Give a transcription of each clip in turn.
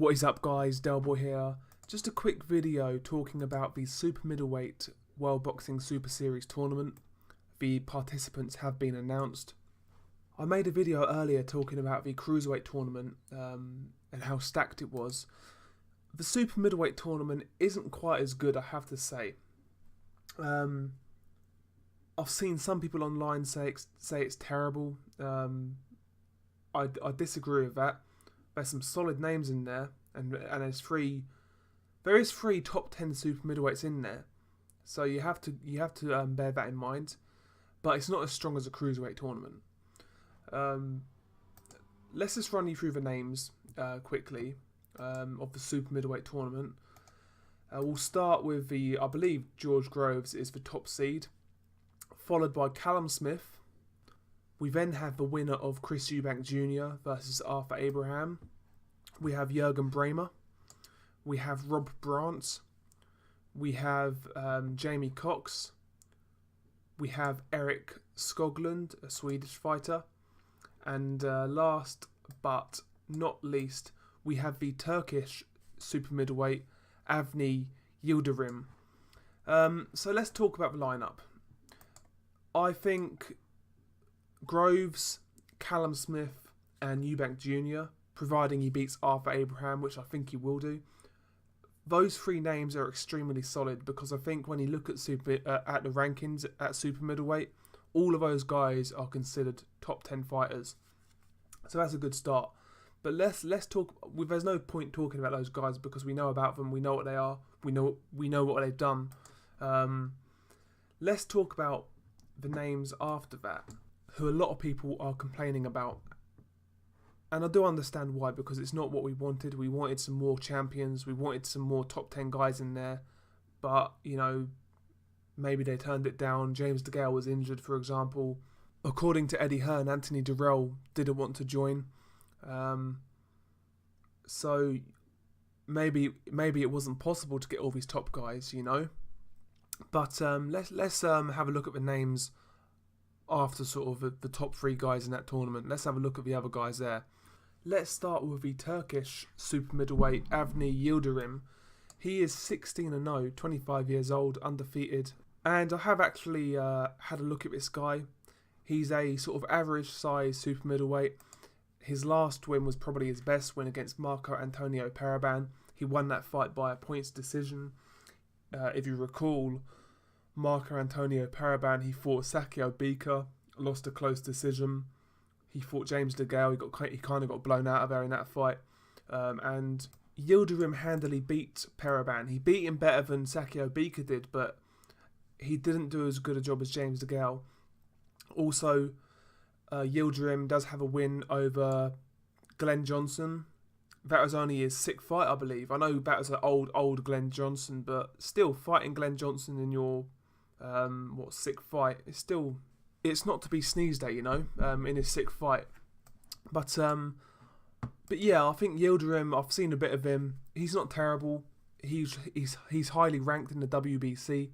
What is up, guys? Delboy here. Just a quick video talking about the Super Middleweight World Boxing Super Series tournament. The participants have been announced. I made a video earlier talking about the Cruiserweight tournament and how stacked it was. The Super Middleweight tournament isn't quite as good, I have to say. I've seen some people online say it's terrible. I disagree with that. There's some solid names in there, and there is three top 10 super middleweights in there, so you have to bear that in mind. But it's not as strong as a cruiserweight tournament. Let's just run you through the names quickly of the super middleweight tournament. We'll start with I believe George Groves is the top seed, followed by Callum Smith. We then have the winner of Chris Eubank Jr. versus Arthur Abraham. We have Jurgen Brahmer. We have Rob Brant. We have Jamie Cox. We have Eric Skoglund, a Swedish fighter. And last but not least, we have the Turkish super middleweight, Avni Yildirim. So let's talk about the lineup. I think Groves, Callum Smith and Eubank Jr., providing he beats Arthur Abraham, which I think he will do. Those three names are extremely solid because I think when you look at the rankings at super middleweight, all of those guys are considered top 10 fighters. So that's a good start. But let's talk. There's no point talking about those guys because we know about them. We know what they are. We know what they've done. Let's talk about the names after that, who a lot of people are complaining about. And I do understand why, because it's not what we wanted. We wanted some more champions. We wanted some more top 10 guys in there. But, maybe they turned it down. James DeGale was injured, for example. According to Eddie Hearn, Anthony Durrell didn't want to join. So maybe it wasn't possible to get all these top guys, But let's have a look at the names after sort of the top three guys in that tournament. Let's have a look at the other guys there. Let's start with the Turkish super middleweight, Avni Yildirim. He is 16-0, 25 years old, undefeated. And I have actually had a look at this guy. He's a sort of average size super middleweight. His last win was probably his best win against Marco Antonio Paraban. He won that fight by a points decision. If you recall, Marco Antonio Paraban, he fought Sakio Bika, lost a close decision. He fought James DeGale, he kind of got blown out of there in that fight. And Yildirim handily beat Paraban. He beat him better than Sakio Bika did, but he didn't do as good a job as James DeGale. Also, Yildirim does have a win over Glenn Johnson. That was only his sixth fight, I believe. I know that was an old Glenn Johnson, but still, fighting Glenn Johnson in your sixth fight, it's not to be sneezed at, in his sixth fight. But yeah, I think Yildirim, I've seen a bit of him. He's not terrible. He's highly ranked in the WBC.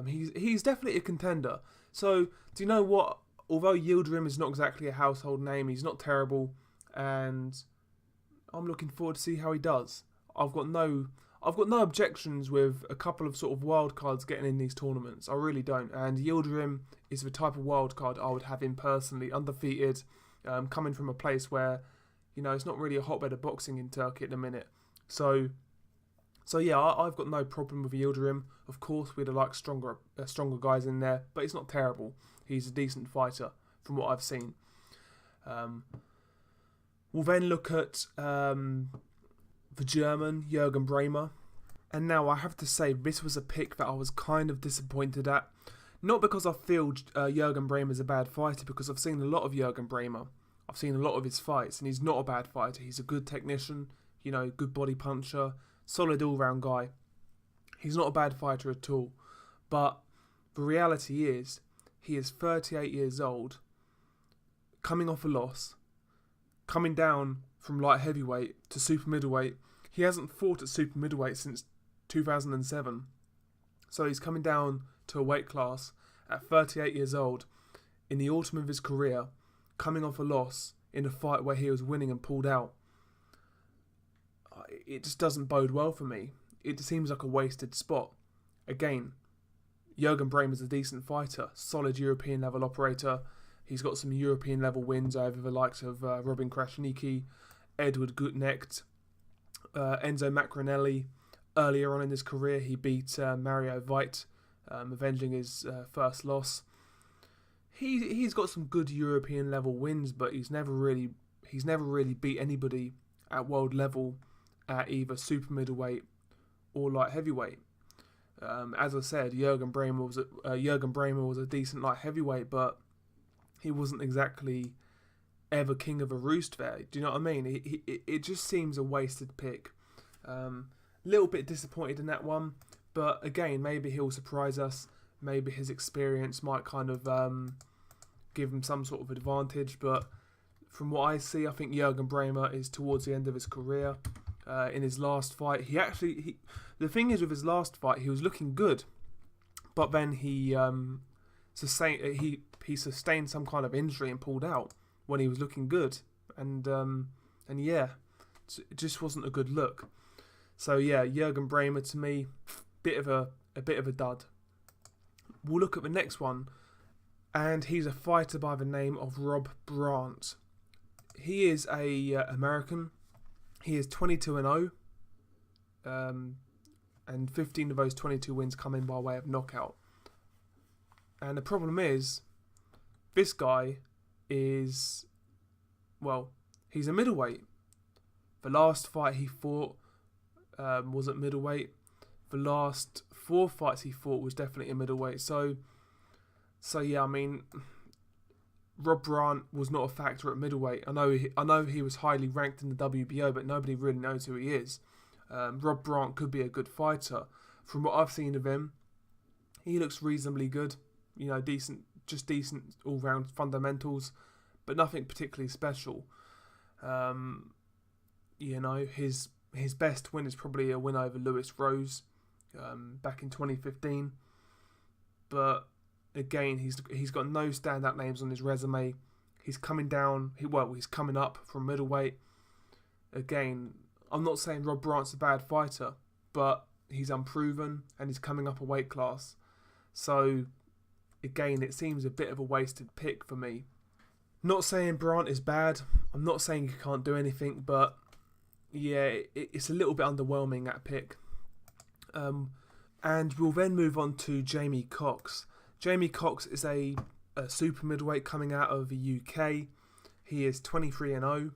He's definitely a contender. So do you know what? Although Yildirim is not exactly a household name, he's not terrible, and I'm looking forward to see how he does. I've got no objections with a couple of sort of wild cards getting in these tournaments. I really don't. And Yildirim is the type of wild card I would have him personally, undefeated, coming from a place where, it's not really a hotbed of boxing in Turkey at the minute. So yeah, I've got no problem with Yildirim. Of course, we'd have liked stronger guys in there, but he's not terrible. He's a decent fighter from what I've seen. We'll then look at the German, Jurgen Brahmer. And now I have to say, this was a pick that I was kind of disappointed at. Not because I feel Jurgen Brahmer is a bad fighter, because I've seen a lot of Jurgen Brahmer. I've seen a lot of his fights, and he's not a bad fighter. He's a good technician, good body puncher, solid all-round guy. He's not a bad fighter at all. But the reality is, he is 38 years old, coming off a loss, coming down from light heavyweight to super middleweight. He hasn't fought at super middleweight since 2007. So he's coming down to a weight class at 38 years old in the autumn of his career, coming off a loss in a fight where he was winning and pulled out. it just doesn't bode well for me. It seems like a wasted spot. Again, Jurgen Brahmer is a decent fighter, solid European level operator. He's got some European level wins over the likes of Robin Krasniqi, Edward Gutknecht, Enzo Macronelli. Earlier on in his career, he beat Mario Veit, avenging his first loss. He's got some good European level wins, but he's never really beat anybody at world level at either super middleweight or light heavyweight. As I said, Jurgen Brahmer was a decent light heavyweight, but he wasn't exactly ever king of a roost there. Do you know what I mean? It just seems a wasted pick. Little bit disappointed in that one, but again, maybe he'll surprise us. Maybe his experience might kind of give him some sort of advantage. But from what I see, I think Jurgen Brahmer is towards the end of his career. In his last fight, the thing is with his last fight, he was looking good, but then he sustained some kind of injury and pulled out when he was looking good, and yeah, it just wasn't a good look. So yeah, Jurgen Brahmer to me, bit of a dud. We'll look at the next one, and he's a fighter by the name of Rob Brant. He is a American. He is 22-0, and 15 of those 22 wins come in by way of knockout. And the problem is, this guy is, well, he's a middleweight. The last fight he fought was at middleweight. The last 4 fights he fought was definitely a middleweight. So yeah, I mean, Rob Brant was not a factor at middleweight. I know he was highly ranked in the WBO, but nobody really knows who he is. Rob Brant could be a good fighter. From what I've seen of him, he looks reasonably good. You know, decent all-round fundamentals, but nothing particularly special. You know, his best win is probably a win over Lewis Rose back in 2015. But again, he's got no standout names on his resume. He's coming up from middleweight. Again, I'm not saying Rob Brant's a bad fighter, but he's unproven and he's coming up a weight class. So again, it seems a bit of a wasted pick for me. Not saying Brant is bad. I'm not saying he can't do anything, but yeah, it's a little bit underwhelming, that pick. And we'll then move on to Jamie Cox. Jamie Cox is a super middleweight coming out of the UK. He is 23-0.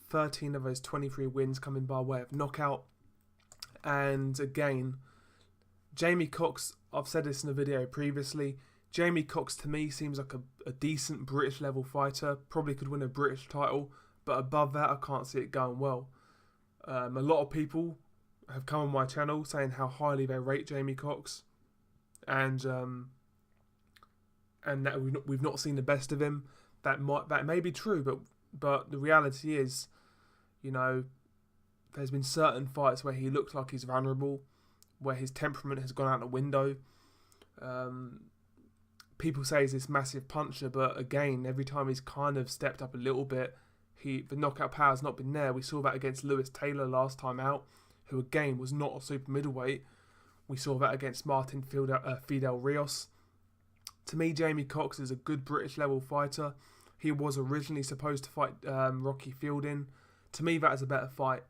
13 of those 23 wins coming by way of knockout. And again, Jamie Cox, I've said this in a video previously, Jamie Cox to me seems like a decent British level fighter. Probably could win a British title, but above that I can't see it going well. A lot of people have come on my channel saying how highly they rate Jamie Cox, and that we've not seen the best of him. That may be true, but the reality is, you know, there's been certain fights where he looks like he's vulnerable, where his temperament has gone out the window. People say he's this massive puncher, but again, every time he's kind of stepped up a little bit, the knockout power's not been there. We saw that against Lewis Taylor last time out, who again was not a super middleweight. We saw that against Martin Fidel Rios. To me, Jamie Cox is a good British level fighter. He was originally supposed to fight Rocky Fielding. To me, that is a better fight,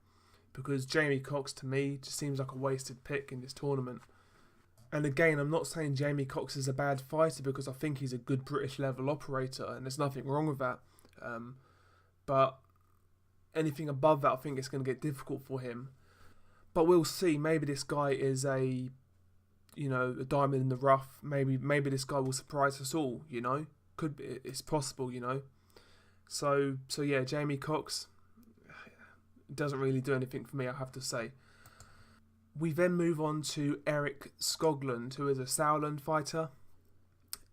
because Jamie Cox to me just seems like a wasted pick in this tournament. And again, I'm not saying Jamie Cox is a bad fighter, because I think he's a good British level operator, and there's nothing wrong with that. But anything above that, I think it's going to get difficult for him. But we'll see. Maybe this guy is a diamond in the rough. Maybe this guy will surprise us all. You know, it's possible. You know, so yeah, Jamie Cox doesn't really do anything for me, I have to say. We then move on to Eric Skoglund, who is a Sauerland fighter,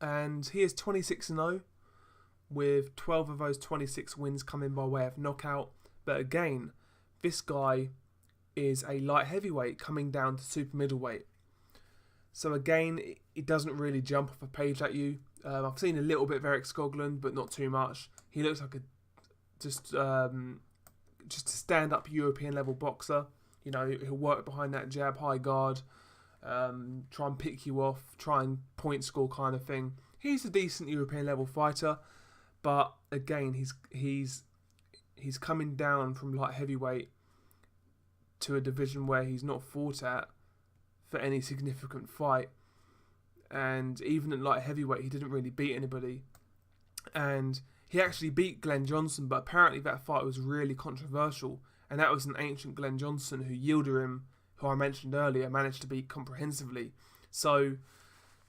and he is 26-0, with 12 of those 26 wins coming by way of knockout. But again, this guy is a light heavyweight coming down to super middleweight. So again, it doesn't really jump off a page at you. I've seen a little bit of Eric Skoglund, but not too much. He looks like just a stand-up European level boxer. You know, he'll work behind that jab, high guard, try and pick you off, try and point score kind of thing. He's a decent European level fighter, but again, he's coming down from light heavyweight to a division where he's not fought at for any significant fight. And even at light heavyweight, he didn't really beat anybody. And he actually beat Glenn Johnson, but apparently that fight was really controversial. And that was an ancient Glenn Johnson who Yildirim, who I mentioned earlier, managed to beat comprehensively. So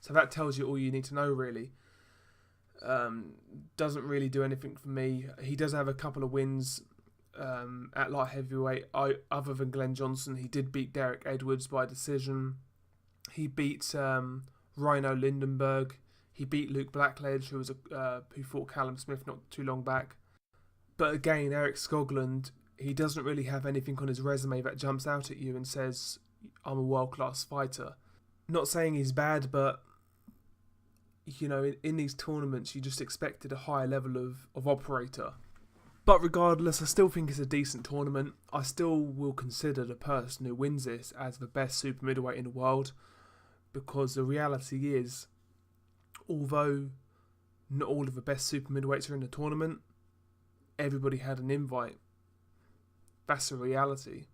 that tells you all you need to know, really. Doesn't really do anything for me. He does have a couple of wins at light heavyweight. Other than Glenn Johnson, he did beat Derek Edwards by decision. He beat Rhino Lindenberg. He beat Luke Blackledge, who fought Callum Smith not too long back. But again, Eric Skoglund, he doesn't really have anything on his resume that jumps out at you and says, I'm a world-class fighter. Not saying he's bad, but you know, in these tournaments, you just expected a higher level of operator. But regardless, I still think it's a decent tournament. I still will consider the person who wins this as the best super middleweight in the world, because the reality is, although not all of the best super middleweights are in the tournament, everybody had an invite. That's the reality.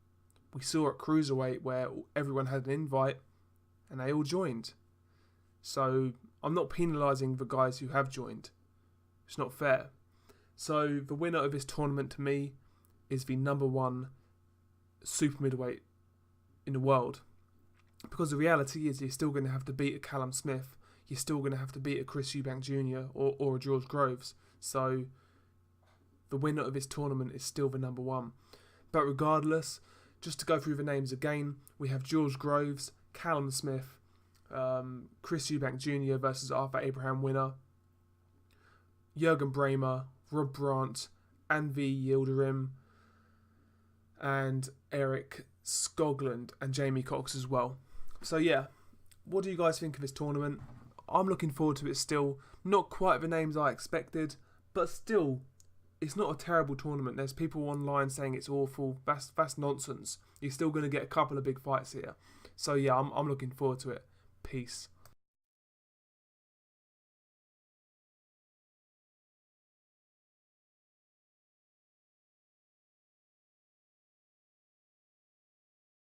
We saw at cruiserweight where everyone had an invite and they all joined. So I'm not penalising the guys who have joined. It's not fair. So the winner of this tournament to me is the number one super middleweight in the world. Because the reality is you're still going to have to beat a Callum Smith. You're still going to have to beat a Chris Eubank Jr. or a George Groves. So the winner of this tournament is still the number one. But regardless, just to go through the names again, we have George Groves, Callum Smith, Chris Eubank Jr. versus Arthur Abraham winner, Jurgen Brahmer, Rob Brant, Avni Yildirim, and Eric Skoglund and Jamie Cox as well. So yeah, what do you guys think of this tournament? I'm looking forward to it still. Not quite the names I expected, but still, it's not a terrible tournament. There's people online saying it's awful. That's nonsense. You're still going to get a couple of big fights here. So yeah, I'm looking forward to it. Peace.